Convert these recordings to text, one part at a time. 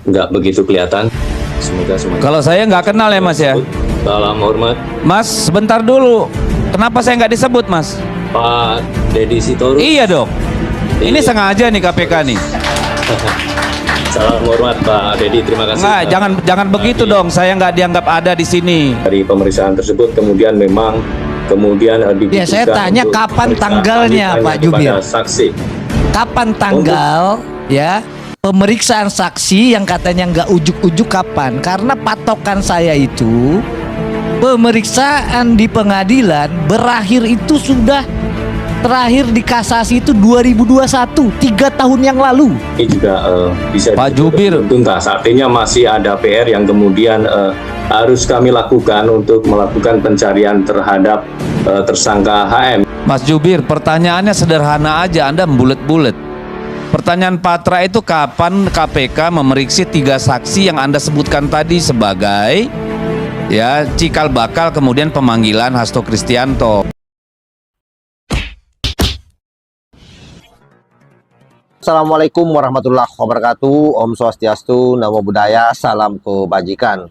nggak begitu kelihatan. Semoga semuanya. Kalau saya nggak kenal ya Mas ya. Salam hormat. Mas, sebentar dulu. Kenapa saya nggak disebut Mas? Pak Deddy Sitorus. Iya dong. Ini Iya. sengaja nih KPK nih. Salam hormat Pak Deddy, terima kasih. Nggak, jangan begitu dong. Saya nggak dianggap ada di sini. Dari pemeriksaan tersebut kemudian dibutuhkan. Ya, saya tanya untuk kapan pemeriksaan tanggalnya, lanjutannya Pak Jubir? kepada saksi. Kapan tanggal ya pemeriksaan saksi yang katanya nggak ujuk-ujuk kapan? Karena patokan saya itu pemeriksaan di pengadilan berakhir itu sudah terakhir di kasasi itu 2021, 3 tahun yang lalu. Ini juga bisa Pak Jubir. tuntas. Artinya masih ada PR yang kemudian harus kami lakukan untuk melakukan pencarian terhadap tersangka HM. Mas Jubir, pertanyaannya sederhana aja, Anda bulet-bulet. Pertanyaan Patra itu kapan KPK memeriksa 3 saksi yang Anda sebutkan tadi sebagai ya cikal bakal kemudian pemanggilan Hasto Kristianto. Assalamualaikum warahmatullahi wabarakatuh. Om Swastiastu, Namo Buddhaya, salam kebajikan.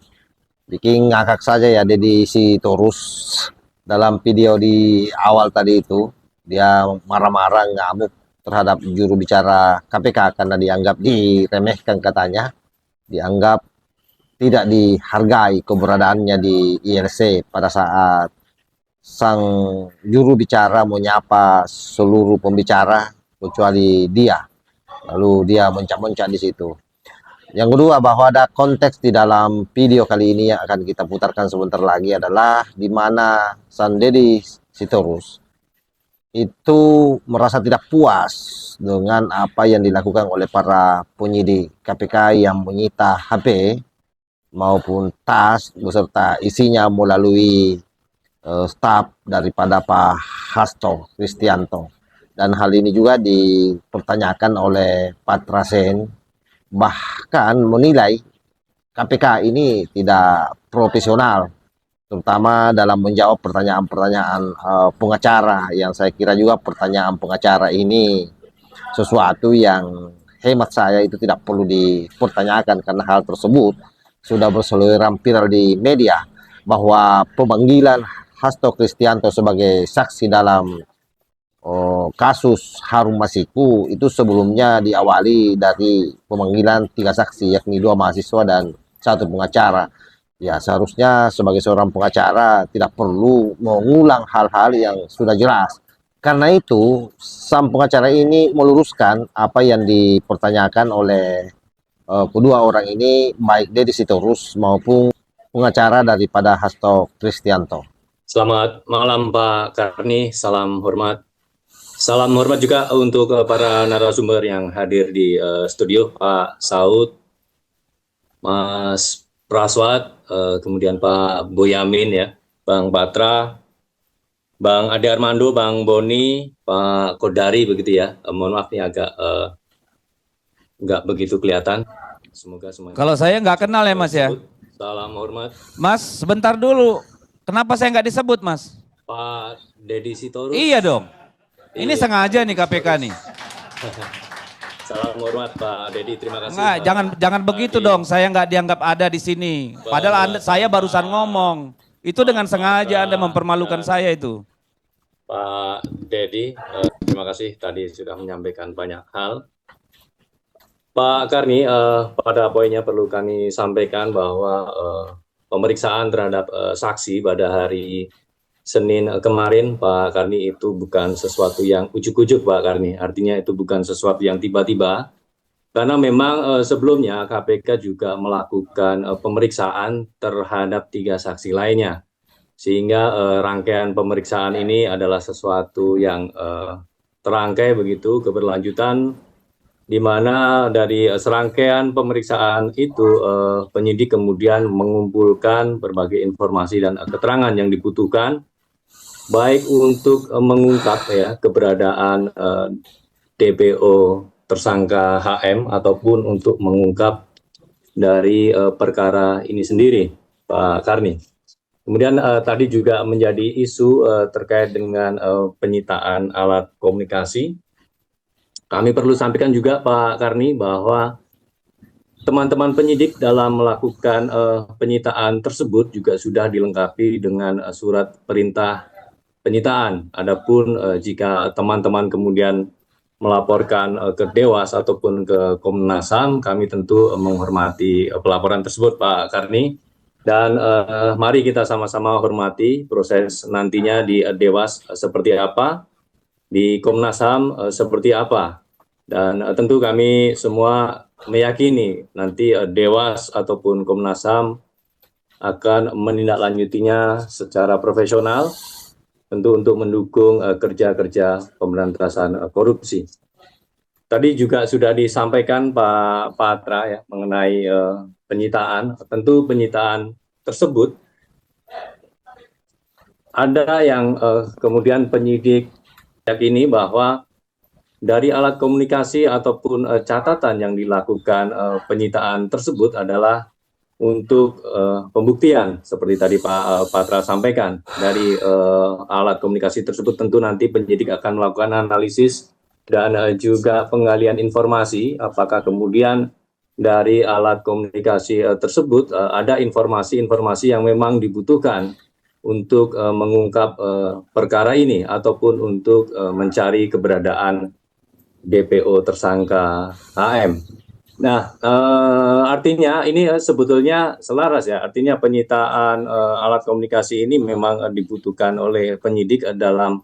Bikin ngakak saja ya Deddy Sitorus. Dalam video di awal tadi itu dia marah-marah ngamuk terhadap juru bicara KPK karena dianggap diremehkan, katanya dianggap tidak dihargai keberadaannya di ILC pada saat sang juru bicara menyapa seluruh pembicara kecuali dia. Lalu dia mencak-mencak di situ. Yang kedua, bahwa ada konteks di dalam video kali ini yang akan kita putarkan sebentar lagi adalah di mana Sang Deddy Sitorus itu merasa tidak puas dengan apa yang dilakukan oleh para penyidik KPK yang menyita HP maupun tas beserta isinya melalui staf daripada Pak Hasto Kristianto. Dan hal ini juga dipertanyakan oleh Patra Sen, bahkan menilai KPK ini tidak profesional, terutama dalam menjawab pertanyaan-pertanyaan pengacara, yang saya kira juga pertanyaan pengacara ini sesuatu yang hemat saya itu tidak perlu dipertanyakan, karena hal tersebut sudah berseliweran viral di media, bahwa pemanggilan Hasto Kristianto sebagai saksi dalam kasus Harun Masiku itu sebelumnya diawali dari pemanggilan 3 saksi, yakni 2 mahasiswa dan 1 pengacara. Ya, seharusnya sebagai seorang pengacara tidak perlu mengulang hal-hal yang sudah jelas. Karena itu sang pengacara ini meluruskan apa yang dipertanyakan oleh kedua orang ini, baik Deddy Sitorus maupun pengacara daripada Hasto Kristianto. Selamat malam Pak Karni, salam hormat. Salam hormat juga untuk para narasumber yang hadir di studio, Pak Saud, Mas Praswat, kemudian Pak Boyamin ya, Bang Patra, Bang Ade Armando, Bang Boni, Pak Kodari begitu ya. Mohon maaf nih agak nggak begitu kelihatan. Semoga semuanya. Kalau saya nggak kenal ya Mas ya. Salam hormat. Mas, sebentar dulu. Kenapa saya nggak disebut Mas? Pak Deddy Sitorus. Iya dong. Ini Iya. sengaja nih KPK nih. Salam hormat Pak Deddy, terima kasih. Nggak, Pak jangan begitu dong. Saya nggak dianggap ada di sini. Padahal saya barusan ngomong. Itu dengan sengaja Anda mempermalukan saya itu. Pak Deddy, terima kasih tadi sudah menyampaikan banyak hal. Pak Karni, pada poinnya perlu kami sampaikan bahwa pemeriksaan terhadap saksi pada hari Senin kemarin, Pak Karni, itu bukan sesuatu yang ujuk-ujuk, Pak Karni. Artinya itu bukan sesuatu yang tiba-tiba. Karena memang sebelumnya KPK juga melakukan pemeriksaan terhadap 3 saksi lainnya. Sehingga rangkaian pemeriksaan ini adalah sesuatu yang terangkai begitu, keberlanjutan, di mana dari serangkaian pemeriksaan itu penyidik kemudian mengumpulkan berbagai informasi dan keterangan yang dibutuhkan, baik untuk mengungkap ya keberadaan DPO tersangka HM ataupun untuk mengungkap dari perkara ini sendiri, Pak Karni. Kemudian tadi juga menjadi isu terkait dengan penyitaan alat komunikasi. Kami perlu sampaikan juga Pak Karni bahwa teman-teman penyidik dalam melakukan penyitaan tersebut juga sudah dilengkapi dengan surat perintah penyitaan. Adapun jika teman-teman kemudian melaporkan ke Dewas ataupun ke Komnas HAM, kami tentu menghormati pelaporan tersebut, Pak Karni. Dan mari kita sama-sama hormati proses nantinya di Dewas seperti apa, di Komnas HAM seperti apa. Dan tentu kami semua meyakini nanti Dewas ataupun Komnas HAM akan menindaklanjutinya secara profesional, tentu untuk mendukung kerja-kerja pemberantasan korupsi. Tadi juga sudah disampaikan Pak Patra ya mengenai penyitaan. Tentu penyitaan tersebut ada yang kemudian penyidik yakini bahwa dari alat komunikasi ataupun catatan yang dilakukan penyitaan tersebut adalah untuk pembuktian seperti tadi Pak Patra sampaikan. Dari alat komunikasi tersebut tentu nanti penyidik akan melakukan analisis dan juga penggalian informasi apakah kemudian dari alat komunikasi tersebut ada informasi-informasi yang memang dibutuhkan untuk mengungkap perkara ini ataupun untuk mencari keberadaan DPO tersangka HM. Nah, artinya ini sebetulnya selaras ya, artinya penyitaan alat komunikasi ini memang dibutuhkan oleh penyidik dalam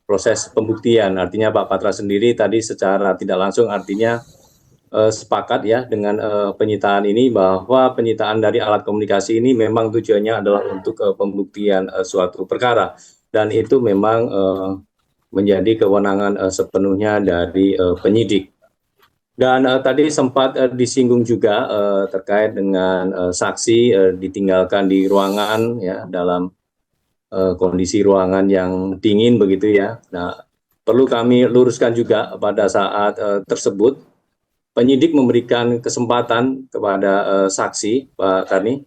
proses pembuktian. Artinya Pak Patra sendiri tadi secara tidak langsung artinya sepakat ya dengan penyitaan ini bahwa penyitaan dari alat komunikasi ini memang tujuannya adalah untuk pembuktian suatu perkara dan itu memang menjadi kewenangan sepenuhnya dari penyidik. Dan tadi sempat disinggung juga terkait dengan saksi ditinggalkan di ruangan ya dalam kondisi ruangan yang dingin begitu ya. Nah, perlu kami luruskan juga pada saat tersebut penyidik memberikan kesempatan kepada saksi Pak Karni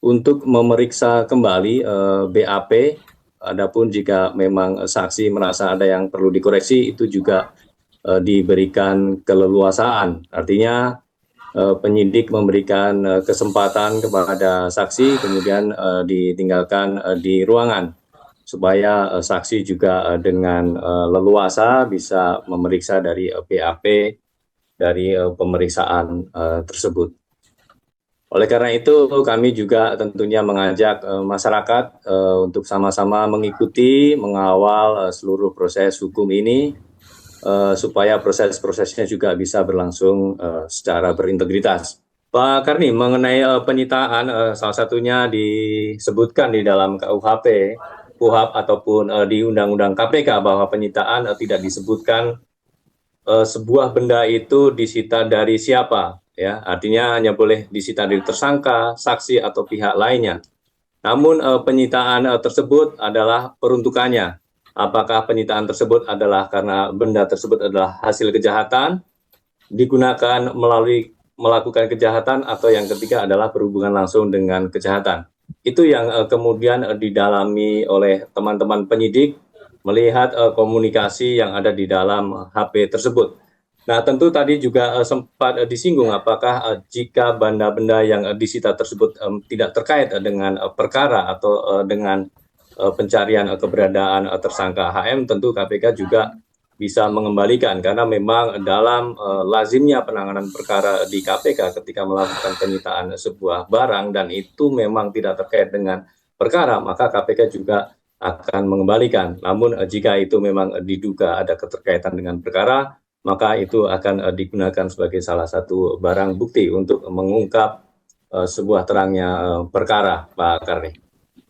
untuk memeriksa kembali BAP. Adapun jika memang saksi merasa ada yang perlu dikoreksi itu juga diberikan keleluasaan. Artinya penyidik memberikan kesempatan kepada saksi kemudian ditinggalkan di ruangan supaya saksi juga dengan leluasa bisa memeriksa dari BAP dari pemeriksaan tersebut. Oleh karena itu kami juga tentunya mengajak masyarakat untuk sama-sama mengikuti, mengawal seluruh proses hukum ini supaya proses-prosesnya juga bisa berlangsung secara berintegritas. Pak Karni, mengenai penyitaan salah satunya disebutkan di dalam KUHP, KUHAP ataupun di Undang-Undang KPK bahwa penyitaan tidak disebutkan sebuah benda itu disita dari siapa, ya artinya hanya boleh disita dari tersangka, saksi atau pihak lainnya. Namun penyitaan tersebut adalah peruntukannya. Apakah penyitaan tersebut adalah karena benda tersebut adalah hasil kejahatan, digunakan melalui melakukan kejahatan, atau yang ketiga adalah berhubungan langsung dengan kejahatan. Itu yang kemudian didalami oleh teman-teman penyidik melihat komunikasi yang ada di dalam HP tersebut. Nah, tentu tadi juga sempat disinggung apakah jika benda-benda yang disita tersebut tidak terkait dengan perkara atau dengan pencarian keberadaan tersangka HM, tentu KPK juga bisa mengembalikan karena memang dalam lazimnya penanganan perkara di KPK ketika melakukan penyitaan sebuah barang dan itu memang tidak terkait dengan perkara, maka KPK juga akan mengembalikan. Namun jika itu memang diduga ada keterkaitan dengan perkara, maka itu akan digunakan sebagai salah satu barang bukti untuk mengungkap sebuah terangnya perkara, Pak Karni.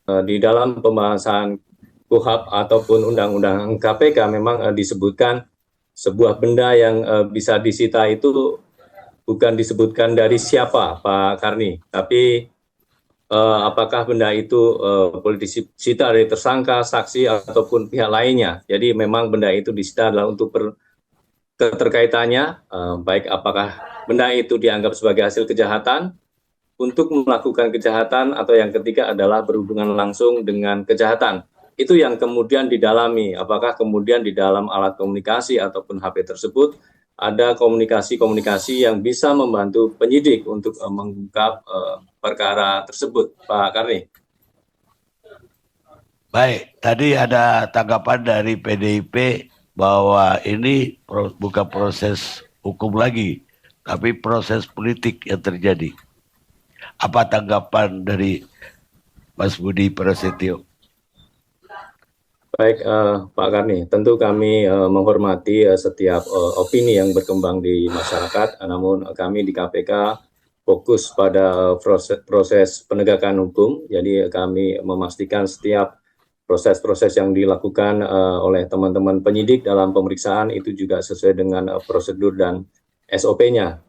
Di dalam pembahasan KUHAP ataupun Undang-Undang KPK memang disebutkan sebuah benda yang bisa disita itu bukan disebutkan dari siapa, Pak Karni, tapi apakah benda itu boleh disita dari tersangka, saksi ataupun pihak lainnya. Jadi memang benda itu disita adalah untuk keterkaitannya, baik apakah benda itu dianggap sebagai hasil kejahatan, untuk melakukan kejahatan, atau yang ketiga adalah berhubungan langsung dengan kejahatan. Itu yang kemudian didalami, apakah kemudian di dalam alat komunikasi ataupun HP tersebut ada komunikasi-komunikasi yang bisa membantu penyidik untuk mengungkap perkara tersebut, Pak Karni. Baik, tadi ada tanggapan dari PDIP bahwa ini bukan proses hukum lagi, tapi proses politik yang terjadi. Apa tanggapan dari Mas Budi Prasetyo? Baik, Pak Karni, tentu kami menghormati setiap opini yang berkembang di masyarakat, namun kami di KPK fokus pada proses penegakan hukum, jadi kami memastikan setiap proses-proses yang dilakukan oleh teman-teman penyidik dalam pemeriksaan itu juga sesuai dengan prosedur dan SOP-nya.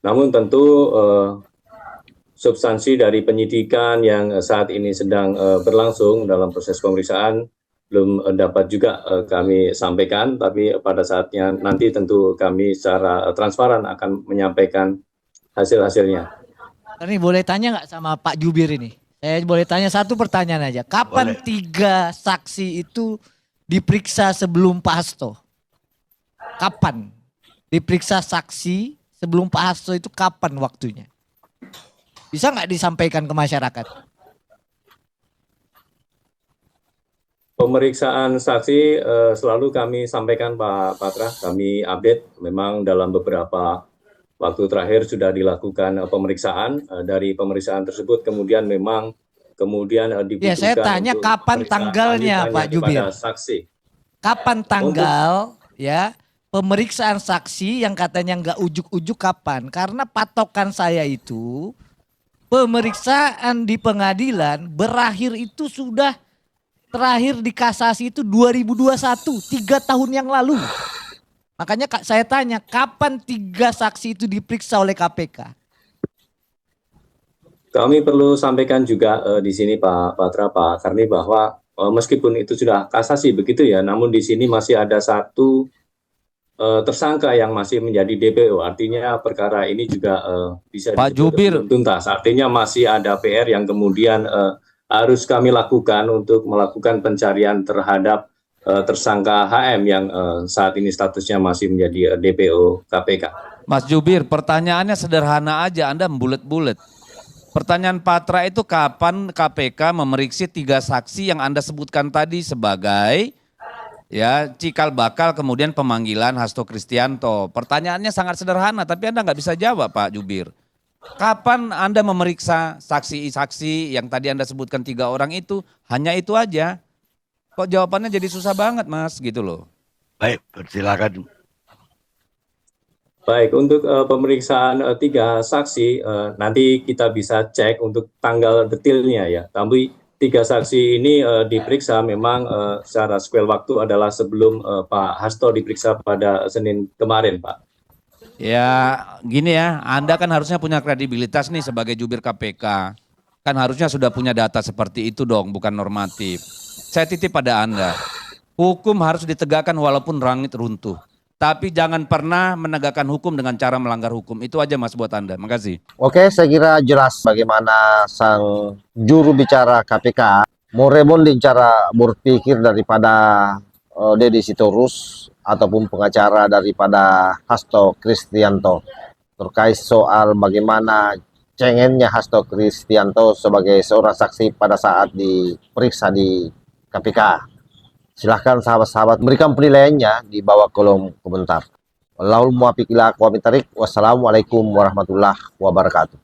Namun tentu substansi dari penyidikan yang saat ini sedang berlangsung dalam proses pemeriksaan belum dapat juga kami sampaikan, tapi pada saatnya nanti tentu kami secara transparan akan menyampaikan hasil-hasilnya. Ini boleh tanya nggak sama Pak Jubir ini? Saya boleh tanya satu pertanyaan aja. Kapan Boleh. 3 saksi itu diperiksa sebelum Pak Hasto? Kapan? Diperiksa saksi sebelum Pak Hasto itu kapan waktunya? Bisa nggak disampaikan ke masyarakat? Pemeriksaan saksi selalu kami sampaikan Pak Patra, kami update memang dalam beberapa waktu terakhir sudah dilakukan pemeriksaan. Dari pemeriksaan tersebut kemudian memang dibutuhkan. Ya, saya tanya kapan tanggalnya Pak Jubir? Saksi. Kapan tanggal ya pemeriksaan saksi yang katanya nggak ujuk-ujuk kapan? Karena patokan saya itu pemeriksaan di pengadilan berakhir itu sudah terakhir di kasasi itu 2021, 3 tahun yang lalu. Makanya saya tanya, kapan 3 saksi itu diperiksa oleh KPK? Kami perlu sampaikan juga di sini Pak Patra, Pak Karni, bahwa meskipun itu sudah kasasi begitu ya, namun di sini masih ada satu tersangka yang masih menjadi DPO. Artinya perkara ini juga bisa Pak Jubir, belum tuntas. Artinya masih ada PR yang kemudian harus kami lakukan untuk melakukan pencarian terhadap tersangka HM yang saat ini statusnya masih menjadi DPO KPK. Mas Jubir, pertanyaannya sederhana aja, Anda membulet-bulet. Pertanyaan Patra itu kapan KPK memeriksa 3 saksi yang Anda sebutkan tadi sebagai ya cikal bakal kemudian pemanggilan Hasto Kristianto. Pertanyaannya sangat sederhana, tapi Anda nggak bisa jawab Pak Jubir. Kapan Anda memeriksa saksi-saksi yang tadi Anda sebutkan 3 orang itu? Hanya itu aja. Kok jawabannya jadi susah banget Mas gitu loh. Baik, persilakan. Baik, untuk pemeriksaan 3 saksi nanti kita bisa cek untuk tanggal detailnya ya. Tapi 3 saksi ini diperiksa memang secara squel waktu adalah sebelum Pak Hasto diperiksa pada Senin kemarin Pak. Ya gini ya, Anda kan harusnya punya kredibilitas nih sebagai jubir KPK. Kan harusnya sudah punya data seperti itu dong, bukan normatif. Saya titip pada Anda, hukum harus ditegakkan walaupun langit runtuh. Tapi jangan pernah menegakkan hukum dengan cara melanggar hukum. Itu aja Mas buat Anda, makasih. Oke, saya kira jelas bagaimana sang juru bicara KPK meresponding cara berpikir daripada Deddy Sitorus ataupun pengacara daripada Hasto Kristianto terkait soal bagaimana cengennya Hasto Kristianto sebagai seorang saksi pada saat diperiksa di KPK. Silahkan sahabat-sahabat berikan penilaiannya di bawah kolom komentar. Wassalamualaikum warahmatullahi wabarakatuh.